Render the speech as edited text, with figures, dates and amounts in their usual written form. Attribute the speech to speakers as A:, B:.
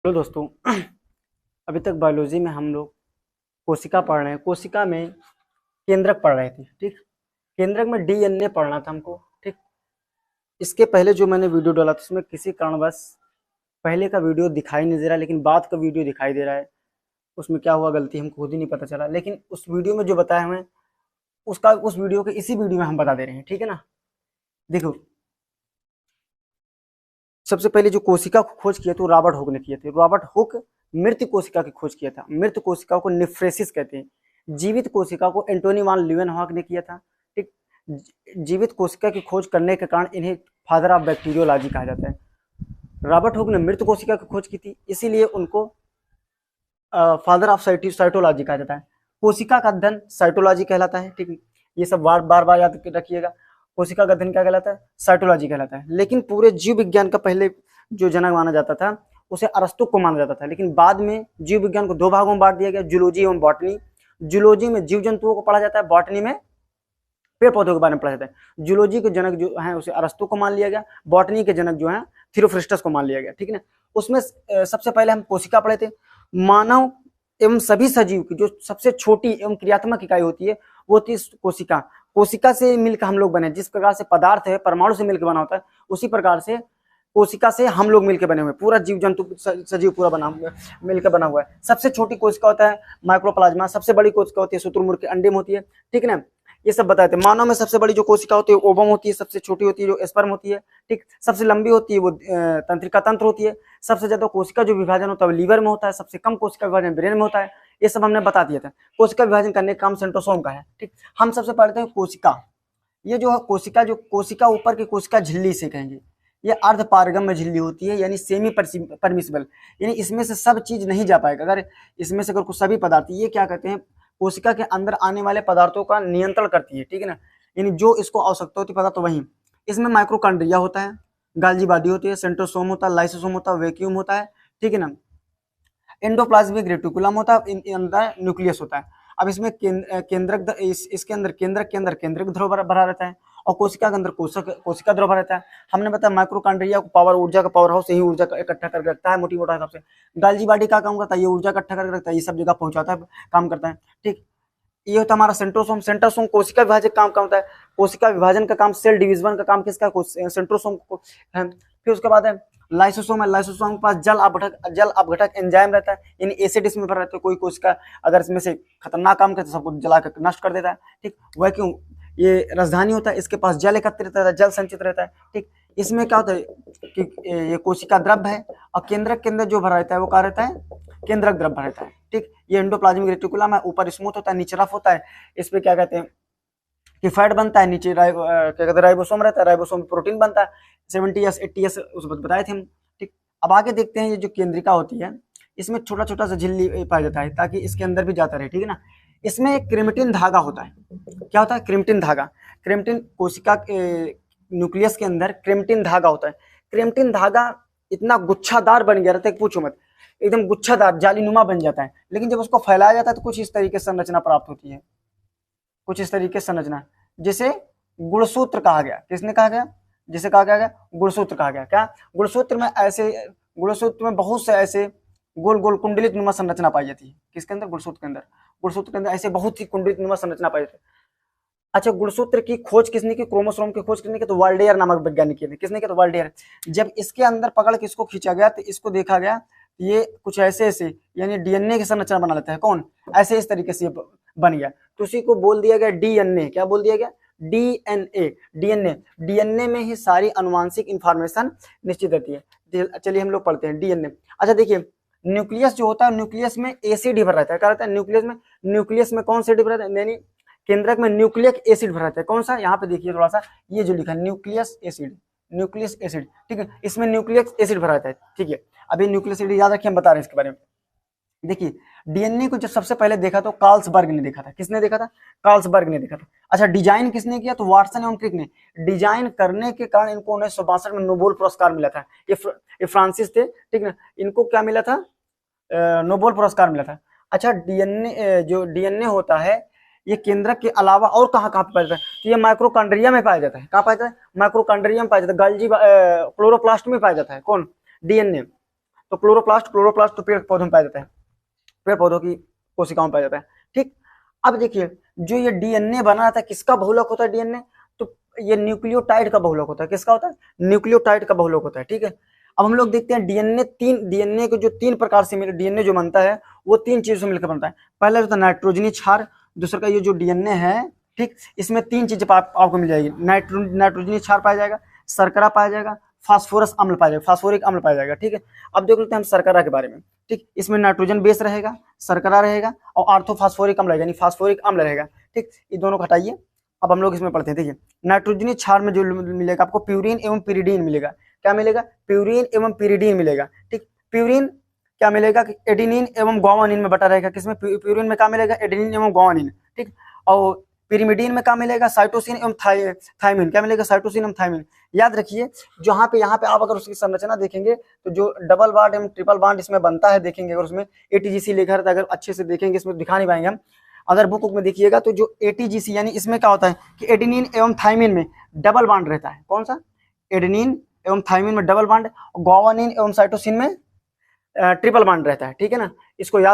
A: Hello दोस्तों। अभी तक बायोलॉजी में हम लोग कोशिका पढ़ रहे हैं। कोशिका में केंद्रक पढ़ रहे थे, ठीक। केंद्रक में डीएनए पढ़ना था हमको, ठीक। इसके पहले जो मैंने वीडियो डाला था उसमें किसी कारणवश पहले का वीडियो दिखाई नहीं दे रहा, लेकिन बाद का वीडियो दिखाई दे रहा है। उसमें क्या हुआ गलती हमको खुद ही नहीं पता चला, लेकिन उस वीडियो में जो बताया हमें उसका उस वीडियो के इसी वीडियो में हम बता दे रहे हैं, ठीक है ना। देखो, सबसे पहले जो कोशिका को खोज किया तो रॉबर्ट हुक ने किए थे। रॉबर्ट हुक मृत कोशिका की खोज किया था। मृत कोशिका को निफ्रेसिस कहते हैं। जीवित कोशिका को एंटोनी वान ल्यूवेनहॉक ने किया था, ठीक। जीवित कोशिका की खोज करने के कारण इन्हें फादर ऑफ बैक्टीरियोलॉजी कहा जाता है। रॉबर्ट हुक ने मृत कोशिका की खोज की थी, इसीलिए उनको फादर ऑफ साइटोलॉजी कहा जाता है। कोशिका का अध्ययन साइटोलॉजी कहलाता है, ठीक। ये सब बार बार बार याद रखिएगा। कोशिका का अध्ययन क्या कहलाता है? साइटोलॉजी कहलाता है। लेकिन पूरे जीव विज्ञान का पहले जो जनक माना जाता था उसे अरस्तु को माना जाता था, लेकिन बाद में जीव विज्ञान को दो भागों में बांट दिया गया, जूलॉजी एवं बॉटनी। जूलॉजी में जीव जंतुओं को पढ़ा जाता है, बॉटनी में पेड़ पौधों के बारे में पढ़ा जाता है। जूलॉजी के जनक जो है उसे अरस्तु को मान लिया गया, बॉटनी के जनक जो है थियोफ्रिस्टस को मान लिया गया, ठीक है ना। उसमें सबसे पहले हम कोशिका पढ़े थे। मानव एवं सभी सजीव की जो सबसे छोटी एवं क्रियात्मक इकाई होती है वो होती है कोशिका। कोशिका से मिलकर हम लोग बने। जिस प्रकार से पदार्थ है परमाणु से मिलकर बना होता है, उसी प्रकार से कोशिका से हम लोग मिलकर बने हुए। पूरा जीव जंतु सजीव पूरा बना हुआ मिलकर बना हुआ है। सबसे छोटी कोशिका होता है माइक्रोप्लाज्मा, सबसे बड़ी कोशिका होती है शुतुरमुर्ग के अंडे में होती है, ठीक है ना। ये सब बताए थे। मानव में सबसे बड़ी जो कोशिका होती है ओवम होती है, सबसे छोटी होती है जो स्पर्म होती है, ठीक। सबसे लंबी होती है वो तंत्रिका तंत्र होती है। सबसे ज्यादा कोशिका जो विभाजन होता है वो लीवर में होता है, सबसे कम कोशिका विभाजन ब्रेन में होता है। ये सब हमने बता दिया था। कोशिका विभाजन करने का काम सेंट्रोसोम का है, ठीक। हम सबसे पढ़ते हैं कोशिका। ये जो है कोशिका ऊपर की कोशिका झिल्ली से कहेंगे, ये अर्ध पारगम्य झिल्ली होती है, यानी सेमी परमिसिबल, यानी इसमें से सब चीज नहीं जा पाएगा। अगर इसमें से अगर कुछ सभी पदार्थ, ये क्या कहते हैं, कोशिका के अंदर आने वाले पदार्थों का नियंत्रण करती है, ठीक है ना। यानी जो इसको आवश्यकता होती है पदार्थ, तो वही। इसमें माइक्रोकांड्रिया होता है, गाल्जी बाडी होती है, सेंट्रोसोम होता है, लाइसोसोम होता है, वैक्यूम होता है, ठीक है ना। एंडोप्लाज्मिक रेटिकुलम होता है, अंदर न्यूक्लियस होता है। अब इसमें केंद्रक इसके अंदर केंद्रक के अंदर केंद्रक ध्रुव भरा रहता है, और कोशिका के अंदर कोशिका ध्रुव भरा रहता है। हमने बताया माइक्रोकांड्रिया को पावर ऊर्जा का पावर हाउस, यही ऊर्जा इकट्ठा करके रखता है मोटी मोटा हिसाब से। गाल्जी बॉडी का काम करता है, ये ऊर्जा इकट्ठा करके रखता है, ये सब जगह पहुंचाता है, काम करता है, ठीक। ये होता है हमारा सेंट्रोसोम। सेंट्रोसोम कोशिका विभाजन काम होता है। कोशिका विभाजन का काम, सेल डिवीजन का काम किसका? सेंट्रोसोम को है। फिर उसके बाद है लाइसोसोम है। लाइसोसोम के पास जल अपघटक एंजाइम रहता है, यानी एसिड इसमें भरा रहता है। कोई कोशिका अगर इसमें से खतरनाक काम करते सबको जला कर नष्ट कर देता है, ठीक। वैक्यूम, ये राजधानी होता है, इसके पास जल एकत्रित रहता है, जल संचित रहता है, ठीक। इसमें क्या होता है कि ये कोशिका द्रव है, और केंद्रक के अंदर जो भरा रहता है वो क्या रहता है? केंद्रक द्रव भरा रहता है, ठीक। ये एंडोप्लाज्मिक रेटिकुलम है, ऊपर स्मूथ होता है, नीचे रफ होता है। इस पे क्या कहते हैं कि फैट बनता है, नीचे क्या कहते हैं राइबोसोम रहता है, राइबोसोम प्रोटीन बनता है। 70s 80s उस वक्त बताए थे हम, ठीक। अब आगे देखते हैं, ये जो केंद्रिका होती है इसमें छोटा छोटा सा झिल्ली पाया जाता है ताकि इसके अंदर भी जाता रहे, ठीक है ना। इसमें एक क्रिमिटिन धागा होता है। क्या होता है? क्रिमिटिन धागा। क्रिमिटिन कोशिका न्यूक्लियस के अंदर क्रिमिटिन धागा होता है। क्रिमिटिन धागा इतना गुच्छादार बन गया रहता है, पूछो मत, एकदम गुच्छादार जालीनुमा बन जाता है। लेकिन जब उसको फैलाया जाता है तो कुछ इस तरीके से संरचना प्राप्त होती है, कुछ इस तरीके से संरचना, जिसे गुणसूत्र कहा गया। किसने कहा गया? जिसे कहा गया गुणसूत्र कहा गया। क्या? गुणसूत्र में बहुत से ऐसे गोल गोल कुंडलित नुमा संरचना पाई जाती है। किसके अंदर? गुणसूत्र के अंदर ऐसे बहुत ही कुंडलित नुमा संरचना पाई जाती है। अच्छा, गुणसूत्र की खोज किसने की? क्रोमोसोम की खोज किसने की? तो वाल्डेयर नामक वैज्ञानिक ने। किसने किया? तो वाल्डेयर। जब इसके अंदर पकड़ के इसको खींचा गया तो इसको देखा गया ये कुछ ऐसे ऐसे, यानी डीएनए की संरचना बना लेता है। कौन? ऐसे इस तरीके से बन गया, तो उसी को बोल दिया गया डीएनए। क्या बोल दिया गया? डीएनए। डीएनए, डीएनए में ही सारी अनुवांशिक इंफॉर्मेशन निश्चित रहती है। चलिए हम लोग पढ़ते हैं डीएनए। अच्छा देखिए, न्यूक्लियस जो होता है, न्यूक्लियस में एसिड ही भरा रहता है। क्या रहता है? न्यूक्लियस में कौन सा एसिड भरा रहता है? यानी केंद्रक में न्यूक्लिक एसिड भरा रहता है। कौन सा? यहाँ पे देखिए थोड़ा सा, ये जो लिखा है न्यूक्लियस एसिड, न्यूक्लियस एसिड, ठीक है। इसमें न्यूक्लिक एसिड भरा रहता है, ठीक है। अभी न्यूक्लियस एसिड याद रखिए, हम बता रहे हैं इसके बारे में। देखिए, डीएनए को जब सबसे पहले देखा तो कार्ल्सबर्ग ने देखा था। किसने देखा था? कार्ल्सबर्ग ने देखा था। अच्छा, डिजाइन किसने किया? तो वाटसन एवं क्रिक ने। डिजाइन करने के कारण इनको 1962 में नोबेल पुरस्कार मिला था। ये फ्रांसिस थे, ठीक ना। इनको क्या मिला था? नोबेल पुरस्कार मिला था। अच्छा, डीएनए जो डीएनए होता है ये केंद्रक के अलावा और कहाँ कहाँ पाया जाता है? तो ये माइक्रोकांड्रिया में पाया जाता है। कहाँ पाया जाता है? माइक्रोकांड्रिया में पाया जाता है। गाल्जी क्लोरोप्लास्ट में पाया जाता है। कौन? डीएनए। तो क्लोरोप्लास्ट तो पेड़ पौधों में पाया जाता है, पेड़ पौधों की कोशिकाओं में पाया जाता है। ठीक, अब देखिए जो ये डीएनए बना रहता है किसका बहुलक होता है डीएनए, तो ये न्यूक्लियोटाइड का बहुलक होता है। किसका होता है? न्यूक्लियोटाइड का बहुलक होता है। ठीक है, अब हम लोग देखते हैं डीएनए को जो 3 प्रकार से मिले, डीएनए जो बनता है वो 3 चीजों से मिलकर बनता है। पहला होता है नाइट्रोजनी क्षार, दूसरा का ये जो डीएनए है, ठीक, इसमें 3 चीजें आपको मिल जाएगी। नाइट्रोजनी क्षार पाया जाएगा, शर्करा पाया जाएगा, फास्फोरस अम्ल पाया जाएगा, फास्फोरिक अम्ल पाया जाएगा। ठीक है, अब देख लेते हैं हम शर्करा के बारे में। ठीक, इसमें नाइट्रोजन बेस रहेगा, शर्करा रहेगा और आर्थोफास्फोरिक अम्ल रहेगा, यानी फास्फोरिक अम्ल रहेगा। ठीक, ये दोनों को हटाइए, अब हम लोग इसमें पढ़ते हैं। देखिए नाइट्रोजनी क्षार में जो मिलेगा आपको प्यूरिन एवं पिरिडीन मिलेगा। क्या मिलेगा? प्यूरिन एवं पिरिडीन मिलेगा। ठीक, प्यूरिन क्या मिलेगा कि एडेनिन एवं ग्वानिन में बटा रहेगा। किसमें? प्यूरिन में क्या मिलेगा? एडेनिन एवं ग्वानिन। ठीक, और पिरिमिडीन में क्या मिलेगा? साइटोसिन एवं थायमिन। क्या मिलेगा? साइटोसिन एवं थायमिन। याद रखिए यहाँ पे आप अगर उसकी संरचना देखेंगे तो जो डबल बॉन्ड एवं ट्रिपल बॉन्ड इसमें बनता है, देखेंगे अगर उसमें एटीजीसी लिखा रहता है, अगर अच्छे से देखेंगे इसमें दिखा नहीं पाएंगे हम, अगर बुक में देखिएगा तो जो एटीजीसी यानी इसमें क्या होता है कि एडेनिन एवं थायमिन में डबल बॉन्ड रहता है। कौन सा? एडेनिन एवं थायमिन में डबल बॉन्ड, ग्वानिन एवं साइटोसिन में ट्रिपल बॉन्ड रहता है। ठीक है ना, इसको याद